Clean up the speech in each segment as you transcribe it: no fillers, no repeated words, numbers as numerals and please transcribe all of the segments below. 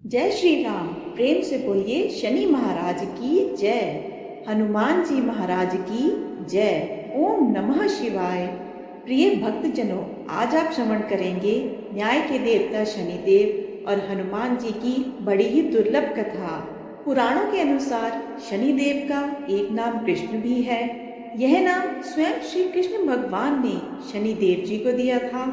जय श्री राम। प्रेम से बोलिए शनि महाराज की जय, हनुमान जी महाराज की जय। ओम नमः शिवाय। प्रिय भक्तजनों, आज आप श्रवण करेंगे न्याय के देवता शनिदेव और हनुमान जी की बड़ी ही दुर्लभ कथा। पुराणों के अनुसार शनिदेव का एक नाम कृष्ण भी है। यह नाम स्वयं श्री कृष्ण भगवान ने शनिदेव जी को दिया था।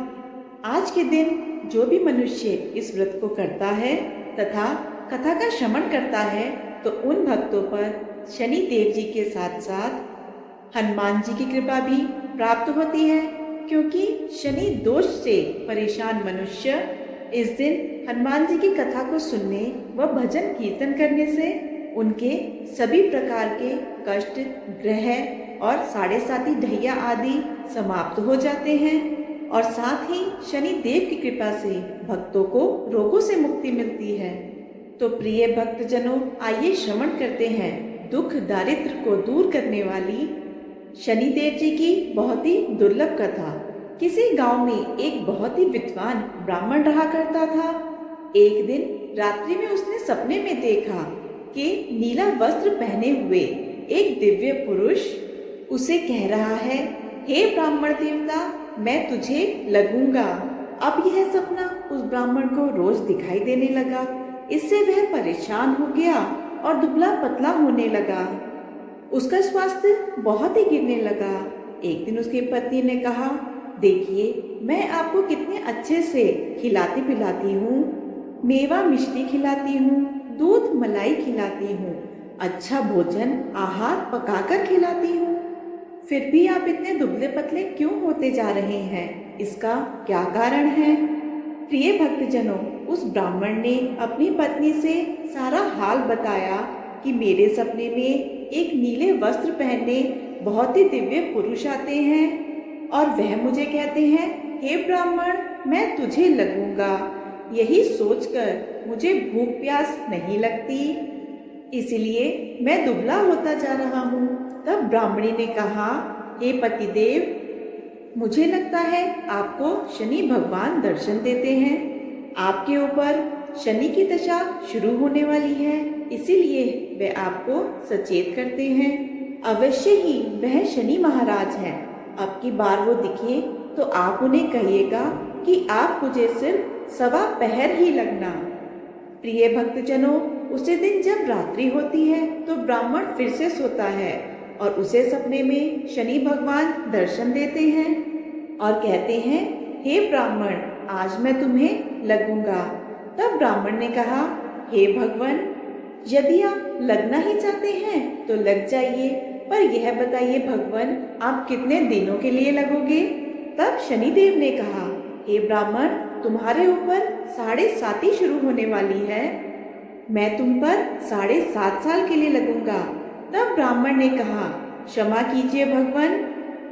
आज के दिन जो भी मनुष्य इस व्रत को करता है तथा कथा का श्रवण करता है तो उन भक्तों पर शनि देव जी के साथ साथ हनुमान जी की कृपा भी प्राप्त होती है, क्योंकि शनि दोष से परेशान मनुष्य इस दिन हनुमान जी की कथा को सुनने व भजन कीर्तन करने से उनके सभी प्रकार के कष्ट, ग्रह और साढ़े साती ढैया आदि समाप्त हो जाते हैं और साथ ही शनि देव की कृपा से भक्तों को रोगों से मुक्ति मिलती है। तो प्रिय भक्तजनों, आइए श्रवण करते हैं दुख दारिद्र को दूर करने वाली शनि देव जी की बहुत ही दुर्लभ कथा। किसी गांव में एक बहुत ही विद्वान ब्राह्मण रहा करता था। एक दिन रात्रि में उसने सपने में देखा कि नीला वस्त्र पहने हुए एक दिव्य पुरुष उसे कह रहा है, हे ब्राह्मण देवता, मैं तुझे लगूंगा। अब यह सपना उस ब्राह्मण को रोज दिखाई देने लगा। इससे वह परेशान हो गया और दुबला पतला होने लगा। उसका स्वास्थ्य बहुत ही गिरने लगा। एक दिन उसकी पत्नी ने कहा, देखिए, मैं आपको कितने अच्छे से खिलाती पिलाती हूँ, मेवा मिश्री खिलाती हूँ, दूध मलाई खिलाती हूँ, अच्छा भोजन आहार पकाकर खिलाती हूँ, फिर भी आप इतने दुबले पतले क्यों होते जा रहे हैं? इसका क्या कारण है? प्रिय भक्तजनों, उस ब्राह्मण ने अपनी पत्नी से सारा हाल बताया कि मेरे सपने में एक नीले वस्त्र पहने बहुत ही दिव्य पुरुष आते हैं और वह मुझे कहते हैं, हे ब्राह्मण, मैं तुझे लगूंगा। यही सोचकर मुझे भूख प्यास नहीं लगती, इसलिए मैं दुबला होता जा रहा हूँ। तब ब्राह्मणी ने कहा, हे पतिदेव, मुझे लगता है आपको शनि भगवान दर्शन देते हैं। आपके ऊपर शनि की दशा शुरू होने वाली है, इसीलिए वे आपको सचेत करते हैं। अवश्य ही वह शनि महाराज हैं। अब की बार वो दिखे तो आप उन्हें कहिएगा कि आप मुझे सिर्फ 1.25 पहर ही लगना। प्रिय भक्तजनों, उसी दिन जब रात्रि होती है तो ब्राह्मण फिर से सोता है और उसे सपने में शनि भगवान दर्शन देते हैं और कहते हैं, हे ब्राह्मण, आज मैं तुम्हें लगूंगा। तब ब्राह्मण ने कहा, हे भगवान, यदि आप लगना ही चाहते हैं तो लग जाइए, पर यह बताइए भगवान, आप कितने दिनों के लिए लगोगे? तब शनिदेव ने कहा, हे ब्राह्मण, तुम्हारे ऊपर 7.5 शुरू होने वाली है, मैं तुम पर 7.5 साल के लिए लगूंगा। तब ब्राह्मण ने कहा, क्षमा कीजिए भगवान,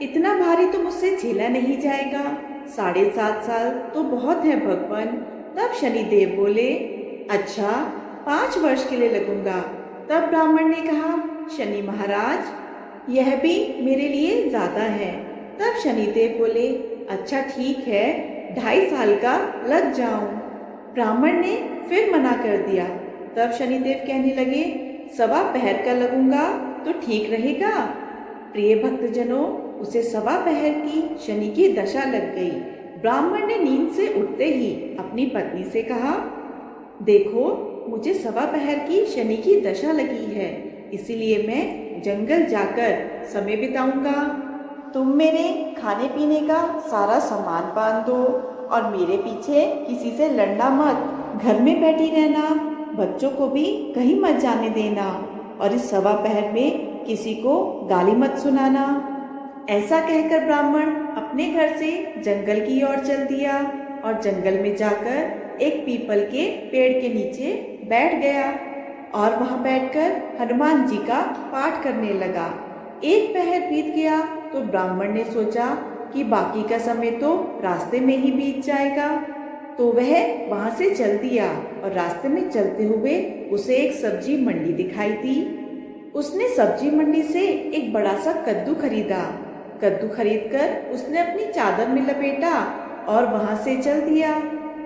इतना भारी तो मुझसे झेला नहीं जाएगा, 7.5 साल तो बहुत है भगवान। तब शनिदेव बोले, अच्छा, 5 वर्ष के लिए लगूंगा। तब ब्राह्मण ने कहा, शनि महाराज, यह भी मेरे लिए ज्यादा है। तब शनिदेव बोले, अच्छा ठीक है, 2.5 साल का लग जाऊं। ब्राह्मण ने फिर मना कर दिया। तब शनिदेव कहने लगे, 1.25 पहर का लगूंगा तो ठीक रहेगा। प्रिय भक्तजनों, उसे 1.25 पहर की शनि की दशा लग गई। ब्राह्मण ने नींद से उठते ही अपनी पत्नी से कहा, देखो, मुझे 1.25 पहर की शनि की दशा लगी है, इसीलिए मैं जंगल जाकर समय बिताऊंगा। तुम मेरे खाने पीने का सारा सामान बांध दो और मेरे पीछे किसी से लड़ना मत, घर में बैठी रहना, बच्चों को भी कहीं मत जाने देना और इस 1.25 पहर में किसी को गाली मत सुनाना। ऐसा कहकर ब्राह्मण अपने घर से जंगल की ओर चल दिया और जंगल में जाकर एक पीपल के पेड़ के नीचे बैठ गया और वहां बैठकर हनुमान जी का पाठ करने लगा। 1 पहर बीत गया तो ब्राह्मण ने सोचा कि बाकी का समय तो रास्ते में ही बीत जाएगा, तो वह वहां से चल दिया और रास्ते में चलते हुए उसे एक सब्जी मंडी दिखाई दी। उसने सब्जी मंडी से एक बड़ा सा कद्दू खरीदा। कद्दू खरीदकर उसने अपनी चादर में लपेटा और वहां से चल दिया।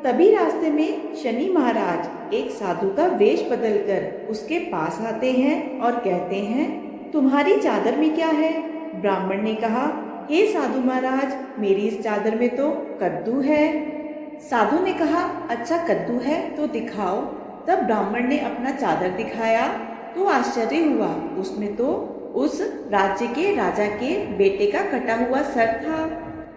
तभी रास्ते में शनि महाराज एक साधु का वेश बदलकर उसके पास आते हैं और कहते हैं, तुम्हारी चादर में क्या है? ब्राह्मण ने कहा, हे साधु महाराज, मेरी इस चादर में तो कद्दू है। साधु ने कहा, अच्छा कद्दू है तो दिखाओ। तब ब्राह्मण ने अपना चादर दिखाया तो आश्चर्य हुआ, उसमें तो उस राज्य के राजा के बेटे का कटा हुआ सर था।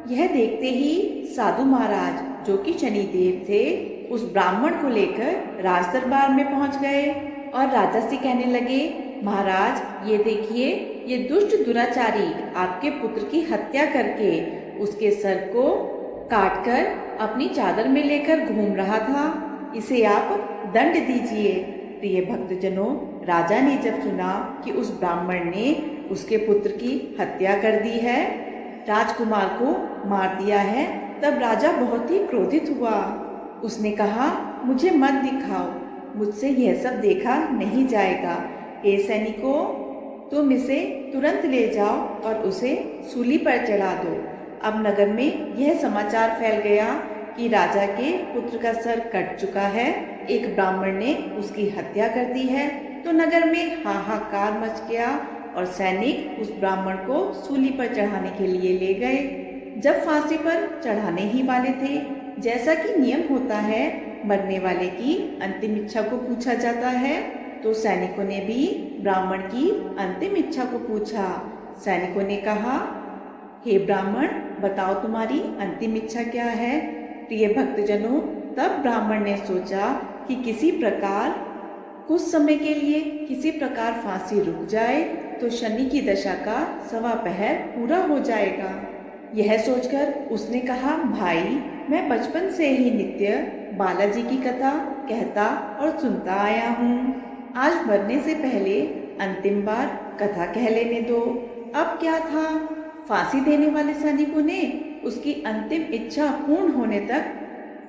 यह देखते ही साधु महाराज, जो कि शनिदेव थे, उस ब्राह्मण को लेकर राज दरबार में पहुंच गए और राजा से कहने लगे, महाराज ये देखिए, ये दुष्ट दुराचारी आपके पुत्र की हत्या करके उसके सर को काटकर अपनी चादर में लेकर घूम रहा था, इसे आप दंड दीजिए। प्रिय भक्तजनों, राजा ने जब सुना कि उस ब्राह्मण ने उसके पुत्र की हत्या कर दी है, राजकुमार को मार दिया है, तब राजा बहुत ही क्रोधित हुआ। उसने कहा, मुझे मत दिखाओ, मुझसे यह सब देखा नहीं जाएगा। हे सैनिकों, तुम इसे तुरंत ले जाओ और उसे सूली पर चढ़ा दो। अब नगर में यह समाचार फैल गया कि राजा के पुत्र का सर कट चुका है, एक ब्राह्मण ने उसकी हत्या कर दी है। तो नगर में हाहाकार मच गया और सैनिक उस ब्राह्मण को सूली पर चढ़ाने के लिए ले गए। जब फांसी पर चढ़ाने ही वाले थे, जैसा कि नियम होता है, मरने वाले की अंतिम इच्छा को पूछा जाता है, तो सैनिकों ने भी ब्राह्मण की अंतिम इच्छा को पूछा। सैनिकों ने कहा, हे ब्राह्मण, बताओ तुम्हारी अंतिम इच्छा क्या है? प्रिय भक्तजनों, तब ब्राह्मण ने सोचा कि किसी प्रकार कुछ समय के लिए किसी प्रकार फांसी रुक जाए तो शनि की दशा का 1.25 पहर पूरा हो जाएगा। यह सोचकर उसने कहा, भाई, मैं बचपन से ही नित्य बालाजी की कथा कहता और सुनता आया हूँ। आज मरने से पहले अंतिम बार कथा कह लेने दो। अब क्या था, फांसी देने वाले सैनिकों ने उसकी अंतिम इच्छा पूर्ण होने तक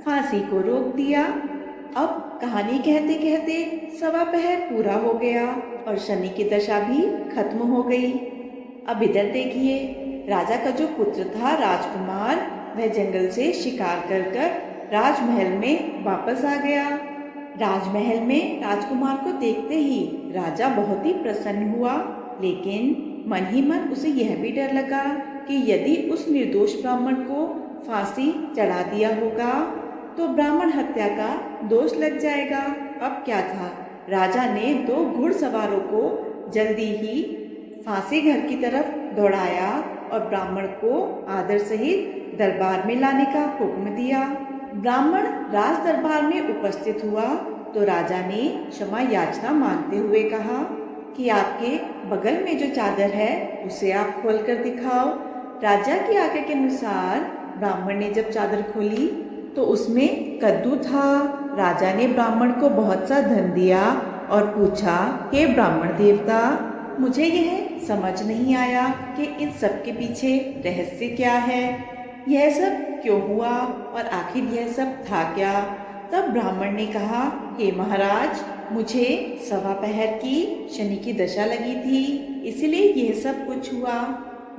फांसी को रोक दिया। अब कहानी कहते कहते 1.25 पहर पूरा हो गया और शनि की दशा भी खत्म हो गई। अब इधर देखिए, राजा का जो पुत्र था राजकुमार, वह जंगल से शिकार कर कर राजमहल में वापस आ गया। राजमहल में राजकुमार को देखते ही राजा बहुत ही प्रसन्न हुआ, लेकिन मन ही मन उसे यह भी डर लगा कि यदि उस निर्दोष ब्राह्मण को फांसी चढ़ा दिया होगा तो ब्राह्मण हत्या का दोष लग जाएगा। अब क्या था, राजा ने 2 घुड़सवारों को जल्दी ही फांसी घर की तरफ दौड़ाया और ब्राह्मण को आदर सहित दरबार में लाने का हुक्म दिया। ब्राह्मण राज दरबार में उपस्थित हुआ तो राजा ने क्षमा याचना मांगते हुए कहा कि आपके बगल में जो चादर है उसे आप खोल कर दिखाओ। राजा की आज्ञा के अनुसार ब्राह्मण ने जब चादर खोली तो उसमें कद्दू था। राजा ने ब्राह्मण को बहुत सा धन दिया और पूछा, हे ब्राह्मण देवता, मुझे यह समझ नहीं आया कि इन सब के पीछे रहस्य क्या है, यह सब क्यों हुआ और आखिर यह सब था क्या? तब ब्राह्मण ने कहा, हे महाराज, मुझे 1.25 पहर की शनि की दशा लगी थी, इसलिए यह सब कुछ हुआ।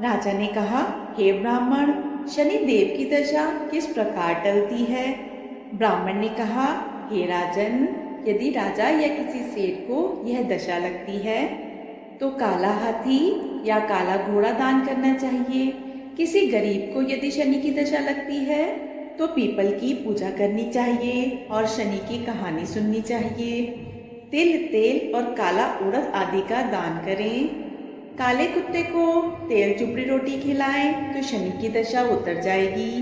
राजा ने कहा, हे ब्राह्मण, शनि देव की दशा किस प्रकार टलती है? ब्राह्मण ने कहा, हे राजन, यदि राजा या किसी सेठ को यह दशा लगती है तो काला हाथी या काला घोड़ा दान करना चाहिए। किसी गरीब को यदि शनि की दशा लगती है तो पीपल की पूजा करनी चाहिए और शनि की कहानी सुननी चाहिए। तिल, तेल और काला उड़द आदि का दान करें। काले कुत्ते को तेल चुपड़ी रोटी खिलाएं तो शनि की दशा उतर जाएगी।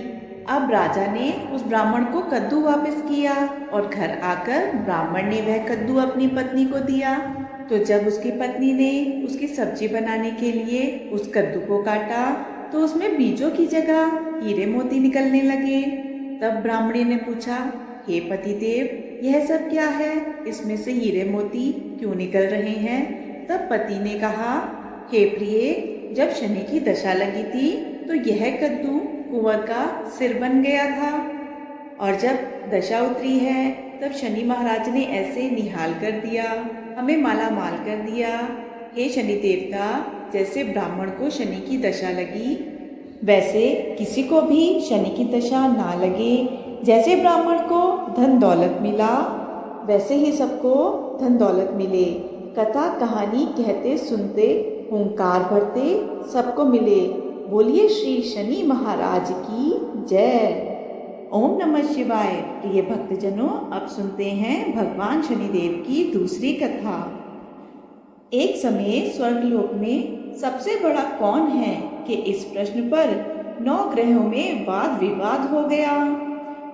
अब राजा ने उस ब्राह्मण को कद्दू वापस किया और घर आकर ब्राह्मण ने वह कद्दू अपनी पत्नी को दिया। तो जब उसकी पत्नी ने उसकी सब्जी बनाने के लिए उस कद्दू को काटा तो उसमें बीजों की जगह हीरे मोती निकलने लगे। तब ब्राह्मणी ने पूछा, हे पतिदेव, यह सब क्या है? इसमें से हीरे मोती क्यों निकल रहे हैं? तब पति ने कहा, हे प्रिय, जब शनि की दशा लगी थी तो यह कद्दू कुंवर का सिर बन गया था और जब दशा उतरी है तब शनि महाराज ने ऐसे निहाल कर दिया, हमें माला माल कर दिया। हे शनि देवता, जैसे ब्राह्मण को शनि की दशा लगी वैसे किसी को भी शनि की दशा ना लगे, जैसे ब्राह्मण को धन दौलत मिला वैसे ही सबको धन दौलत मिले। कथा कहानी कहते सुनते हुंकार भरते सबको मिले। बोलिए श्री शनि महाराज की जय। ओम नमः शिवाय। प्रिय भक्तजनों, अब सुनते हैं भगवान शनिदेव की दूसरी कथा। एक समय स्वर्गलोक में सबसे बड़ा कौन है कि इस प्रश्न पर 9 ग्रहों में वाद विवाद हो गया।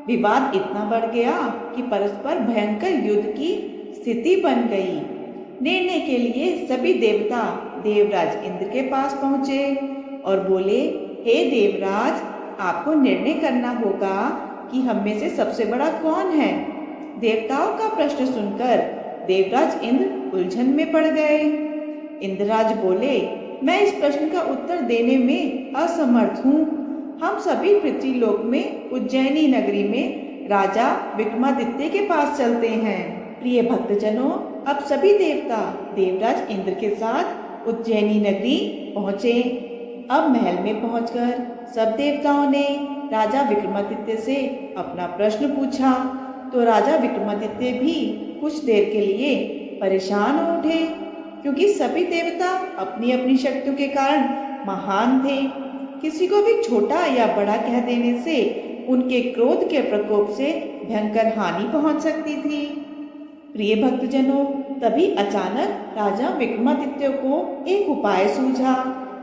विवाद इतना बढ़ गया कि परस्पर भयंकर युद्ध की स्थिति बन गई। निर्णय के लिए सभी देवता देवराज इंद्र के पास पहुंचे और बोले, हे देवराज, आपको निर्णय करना होगा कि हम में से सबसे बड़ा कौन है। देवताओं का प्रश्न सुनकर देवराज इंद्र उलझन में पड़ गए। इंद्रराज बोले, मैं इस प्रश्न का उत्तर देने में असमर्थ हूँ। हम सभी पृथ्वीलोक में उज्जैनी नगरी में राजा विक्रमादित्य के पास चलते हैं। प्रिय भक्तजनों, अब सभी देवता देवराज इंद्र के साथ उज्जैनी नगरी पहुँचे। अब महल में पहुंचकर सब देवताओं ने राजा विक्रमादित्य से अपना प्रश्न पूछा तो राजा विक्रमादित्य भी कुछ देर के लिए परेशान हो उठे, क्योंकि सभी देवता अपनी अपनी शक्तियों के कारण महान थे। किसी को भी छोटा या बड़ा कह देने से उनके क्रोध के प्रकोप से भयंकर हानि पहुंच सकती थी। प्रिय भक्तजनों, तभी अचानक राजा विक्रमादित्य को एक उपाय सूझा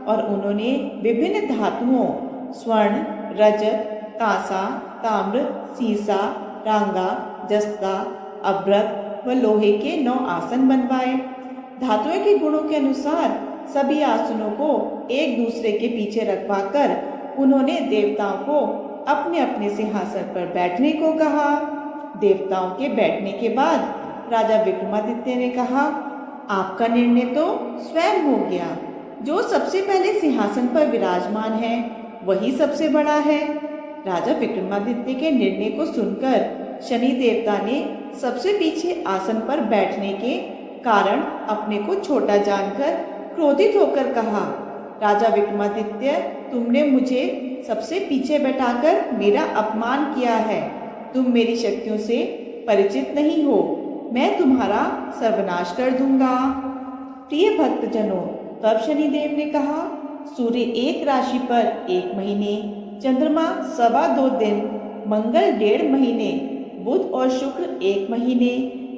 और उन्होंने विभिन्न धातुओं स्वर्ण, रजत, कांसा, ताम्र, सीसा, रांगा, जस्ता, अभ्रक व लोहे के 9 आसन बनवाए। धातुओं के गुणों के अनुसार सभी आसनों को एक दूसरे के पीछे रखवाकर उन्होंने देवताओं को अपने अपने सिंहासन पर बैठने को कहा। देवताओं के बैठने के बाद राजा विक्रमादित्य ने कहा, आपका निर्णय तो स्वयं हो गया। जो सबसे पहले सिंहासन पर विराजमान है वही सबसे बड़ा है। राजा विक्रमादित्य के निर्णय को सुनकर शनि देवता ने सबसे पीछे आसन पर बैठने के कारण अपने को छोटा जानकर क्रोधित होकर कहा, राजा विक्रमादित्य, तुमने मुझे सबसे पीछे बैठाकर मेरा अपमान किया है। तुम मेरी शक्तियों से परिचित नहीं हो। मैं तुम्हारा सर्वनाश कर दूंगा। प्रिय भक्तजनों, तब शनिदेव ने कहा, सूर्य एक राशि पर 1 महीने, चंद्रमा 2.25 दिन, मंगल 1.5 महीने, बुध और शुक्र 1 महीने,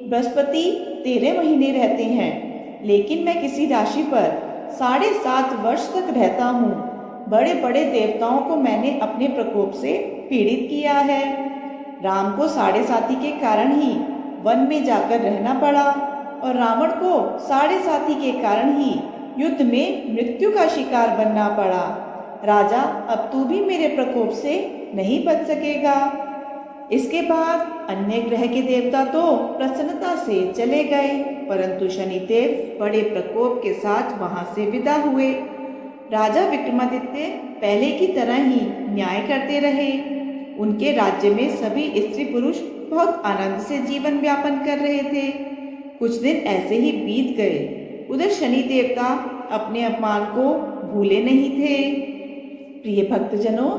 बृहस्पति 13 महीने रहते हैं। लेकिन मैं किसी राशि पर 7.5 वर्ष तक रहता हूँ। बड़े बड़े देवताओं को मैंने अपने प्रकोप से पीड़ित किया है। राम को 7.5 के कारण ही वन में जाकर रहना पड़ा और रावण को 7.5 के कारण ही युद्ध में मृत्यु का शिकार बनना पड़ा। राजा, अब तू भी मेरे प्रकोप से नहीं बच सकेगा। इसके बाद अन्य ग्रह के देवता तो प्रसन्नता से चले गए, परंतु शनिदेव बड़े प्रकोप के साथ वहां से विदा हुए। राजा विक्रमादित्य पहले की तरह ही न्याय करते रहे। उनके राज्य में सभी स्त्री पुरुष बहुत आनंद से जीवन व्यापन कर रहे थे। कुछ दिन ऐसे ही बीत गए। उधर शनि देवता अपने अपमान को भूले नहीं थे। प्रिय भक्तजनों,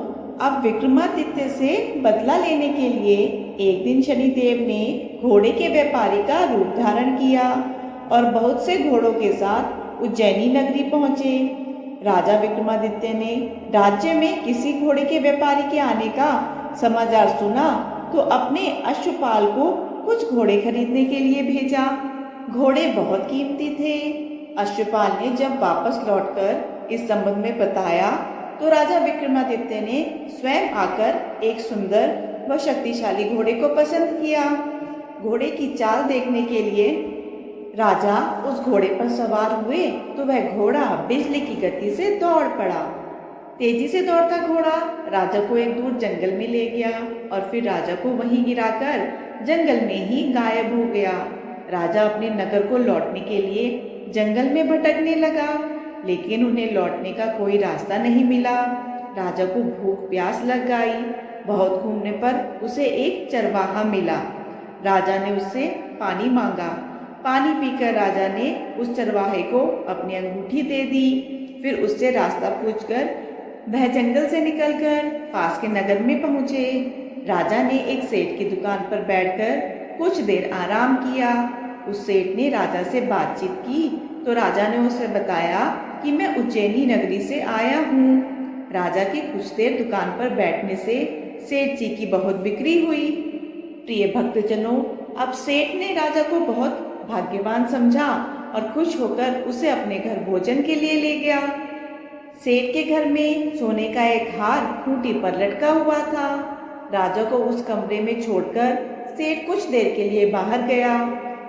अब विक्रमादित्य से बदला लेने के लिए एक दिन शनिदेव ने घोड़े के व्यापारी का रूप धारण किया और बहुत से घोड़ों के साथ उज्जैनी नगरी पहुंचे। राजा विक्रमादित्य ने राज्य में किसी घोड़े के व्यापारी के आने का समाचार सुना तो अपने अश्वपाल को कुछ घोड़े खरीदने के लिए भेजा। घोड़े बहुत कीमती थे। अश्वपाल ने जब वापस लौटकर इस संबंध में बताया तो राजा विक्रमादित्य ने स्वयं आकर एक सुंदर व शक्तिशाली घोड़े को पसंद किया। घोड़े की चाल देखने के लिए राजा उस घोड़े पर सवार हुए तो वह घोड़ा बिजली की गति से दौड़ पड़ा। तेजी से दौड़ता घोड़ा राजा को एक दूर जंगल में ले गया और फिर राजा को वहीं गिराकर जंगल में ही गायब हो गया। राजा अपने नगर को लौटने के लिए जंगल में भटकने लगा, लेकिन उन्हें लौटने का कोई रास्ता नहीं मिला। राजा को भूख प्यास लग गई। बहुत घूमने पर उसे एक चरवाहा मिला। राजा ने उससे पानी मांगा। पानी पीकर राजा ने उस चरवाहे को अपनी अंगूठी दे दी। फिर उससे रास्ता पूछकर वह जंगल से निकलकर पास के नगर में पहुंचे। राजा ने एक सेठ की दुकान पर बैठकर कुछ देर आराम किया। उस सेठ ने राजा से बातचीत की तो राजा ने उसे बताया कि मैं उज्जैनी नगरी से आया हूँ। राजा के कुछ देर दुकान पर बैठने से सेठ जी की बहुत बिक्री हुई। प्रिय भक्तजनों, अब सेठ ने राजा को बहुत भाग्यवान समझा और खुश होकर उसे अपने घर भोजन के लिए ले गया। सेठ के घर में सोने का एक हार खूंटी पर लटका हुआ था। राजा को उस कमरे में छोड़कर सेठ कुछ देर के लिए बाहर गया।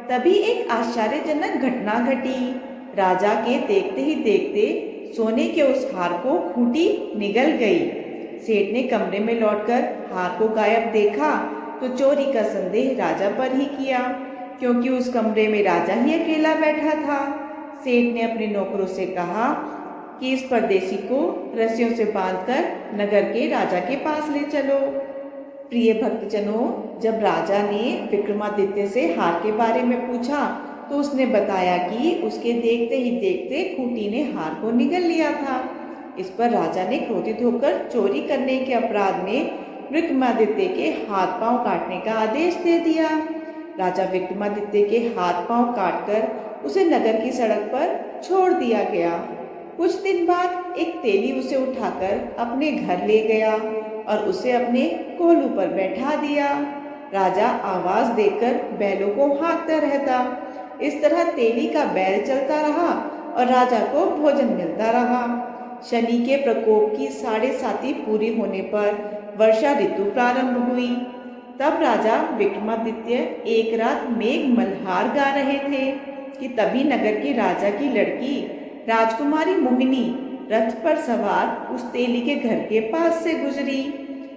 तभी एक आश्चर्यजनक घटना घटी। राजा के देखते ही देखते सोने के उस हार को खूंटी निगल गई। सेठ ने कमरे में लौटकर हार को गायब देखा तो चोरी का संदेह राजा पर ही किया, क्योंकि उस कमरे में राजा ही अकेला बैठा था। सेठ ने अपने नौकरों से कहा कि इस परदेसी को रस्सियों से बांधकर नगर के राजा के पास ले चलो। प्रिय भक्तजनों, जब राजा ने विक्रमादित्य से हार के बारे में पूछा तो उसने बताया कि उसके देखते ही देखते खूंटी ने हार को निगल लिया था। इस पर राजा ने क्रोधित होकर चोरी करने के अपराध में विक्रमादित्य के हाथ पांव काटने का आदेश दे दिया। राजा विक्रमादित्य के हाथ पांव काटकर उसे नगर की सड़क पर छोड़ दिया गया। कुछ दिन बाद एक तेली उसे उठाकर अपने घर ले गया और उसे अपने कोल्हू पर बैठा दिया। राजा आवाज देकर बैलों को हाँकता रहता। इस तरह तेली का बैल चलता रहा और राजा को भोजन मिलता रहा। शनि के प्रकोप की 7.5 पूरी होने पर वर्षा ऋतु प्रारंभ हुई। तब राजा विक्रमादित्य एक रात मेघ मल्हार गा रहे थे कि तभी नगर के राजा की लड़की राजकुमारी मोहिनी रथ पर सवार उस तेली के घर के पास से गुजरी।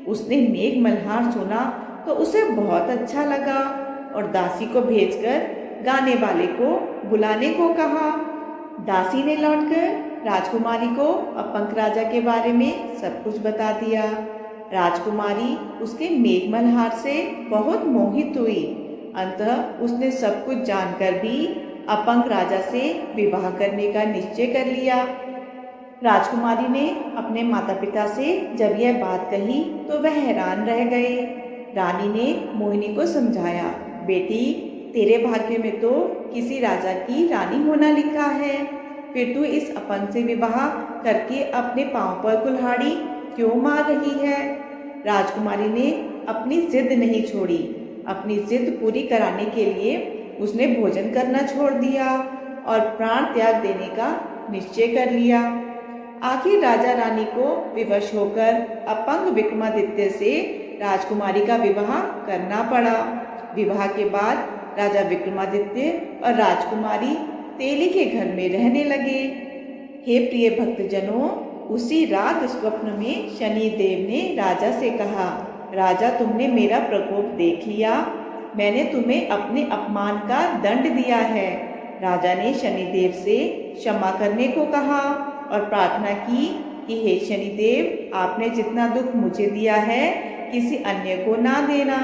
उसने मेघ मल्हार सुना तो उसे बहुत अच्छा लगा और दासी को भेजकर गाने वाले को बुलाने को कहा। दासी ने लौटकर राजकुमारी को अपंक राजा के बारे में सब कुछ बता दिया। राजकुमारी उसके मेघ मल्हार से बहुत मोहित हुई। अंततः उसने सब कुछ जानकर भी अपंक राजा से विवाह करने का निश्चय कर लिया। राजकुमारी ने अपने माता पिता से जब यह बात कही तो वह हैरान रह गए। रानी ने मोहिनी को समझाया, बेटी, तेरे भाग्य में तो किसी राजा की रानी होना लिखा है, फिर तू इस अपंग से विवाह करके अपने पांव पर कुल्हाड़ी क्यों मार रही है। राजकुमारी ने अपनी जिद नहीं छोड़ी। अपनी जिद पूरी कराने के लिए उसने भोजन करना छोड़ दिया और प्राण त्याग देने का निश्चय कर लिया। आखिर राजा रानी को विवश होकर अपंग विक्रमादित्य से राजकुमारी का विवाह करना पड़ा। विवाह के बाद राजा विक्रमादित्य और राजकुमारी तेली के घर में रहने लगे। हे प्रिय भक्तजनों, उसी रात स्वप्न में शनि देव ने राजा से कहा, राजा, तुमने मेरा प्रकोप देख लिया। मैंने तुम्हें अपने अपमान का दंड दिया है। राजा ने शनिदेव से क्षमा करने को कहा और प्रार्थना की कि हे शनिदेव, आपने जितना दुख मुझे दिया है किसी अन्य को ना देना।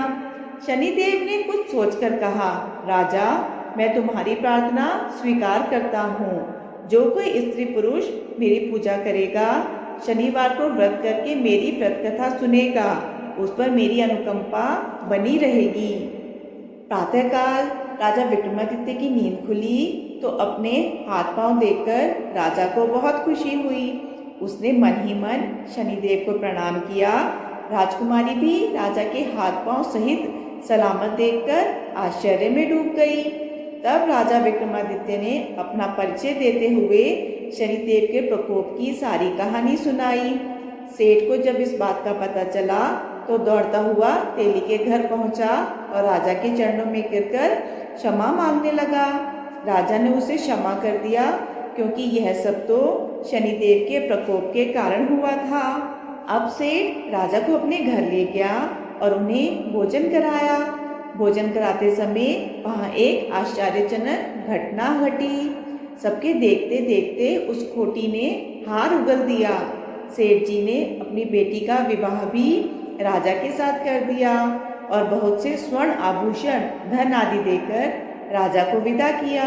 शनिदेव ने कुछ सोचकर कहा, राजा, मैं तुम्हारी प्रार्थना स्वीकार करता हूँ। जो कोई स्त्री पुरुष मेरी पूजा करेगा, शनिवार को व्रत करके मेरी व्रत कथा सुनेगा, उस पर मेरी अनुकंपा बनी रहेगी। प्रातःकाल राजा विक्रमादित्य की नींद खुली तो अपने हाथ पांव देखकर राजा को बहुत खुशी हुई। उसने मन ही मन शनिदेव को प्रणाम किया। राजकुमारी भी राजा के हाथ पांव सहित सलामत देखकर आश्चर्य में डूब गई। तब राजा विक्रमादित्य ने अपना परिचय देते हुए शनिदेव के प्रकोप की सारी कहानी सुनाई। सेठ को जब इस बात का पता चला तो दौड़ता हुआ तेली के घर पहुंचा और राजा के चरणों में गिरकर क्षमा मांगने लगा। राजा ने उसे क्षमा कर दिया, क्योंकि यह सब तो शनिदेव के प्रकोप के कारण हुआ था। अब सेठ राजा को अपने घर ले गया और उन्हें भोजन कराया। भोजन कराते समय वहाँ एक आश्चर्यजनक घटना घटी। सबके देखते देखते उस खोटी ने हार उगल दिया। सेठ जी ने अपनी बेटी का विवाह भी राजा के साथ कर दिया और बहुत से स्वर्ण आभूषण, धन आदि देकर राजा को विदा किया।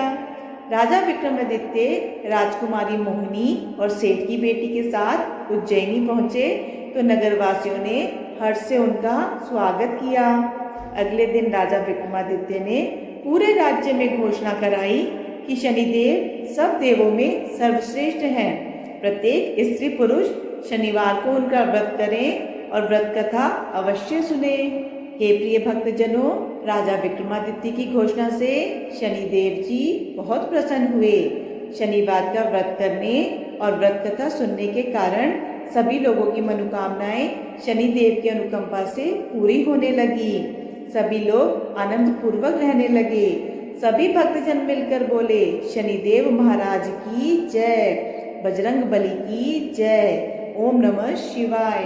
राजा विक्रमादित्य राजकुमारी मोहिनी और सेठ की बेटी के साथ उज्जैनी पहुंचे तो नगरवासियों ने हर्ष से उनका स्वागत किया। अगले दिन राजा विक्रमादित्य ने पूरे राज्य में घोषणा कराई कि शनिदेव सब देवों में सर्वश्रेष्ठ हैं। प्रत्येक स्त्री पुरुष शनिवार को उनका व्रत करें और व्रत कथा अवश्य सुने। हे प्रिय भक्तजनों, राजा विक्रमादित्य की घोषणा से शनिदेव जी बहुत प्रसन्न हुए। शनिवार का व्रत करने और व्रत कथा सुनने के कारण सभी लोगों की मनोकामनाएं शनिदेव की अनुकंपा से पूरी होने लगी। सभी लोग आनंद पूर्वक रहने लगे। सभी भक्तजन मिलकर बोले, शनिदेव महाराज की जय, बजरंग बली की जय, ओम नमः शिवाय।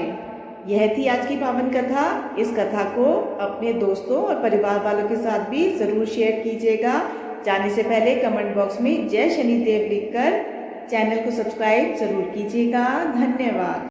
यह थी आज की पावन कथा। इस कथा को अपने दोस्तों और परिवार वालों के साथ भी जरूर शेयर कीजिएगा। जाने से पहले कमेंट बॉक्स में जय शनिदेव लिखकर चैनल को सब्सक्राइब जरूर कीजिएगा। धन्यवाद।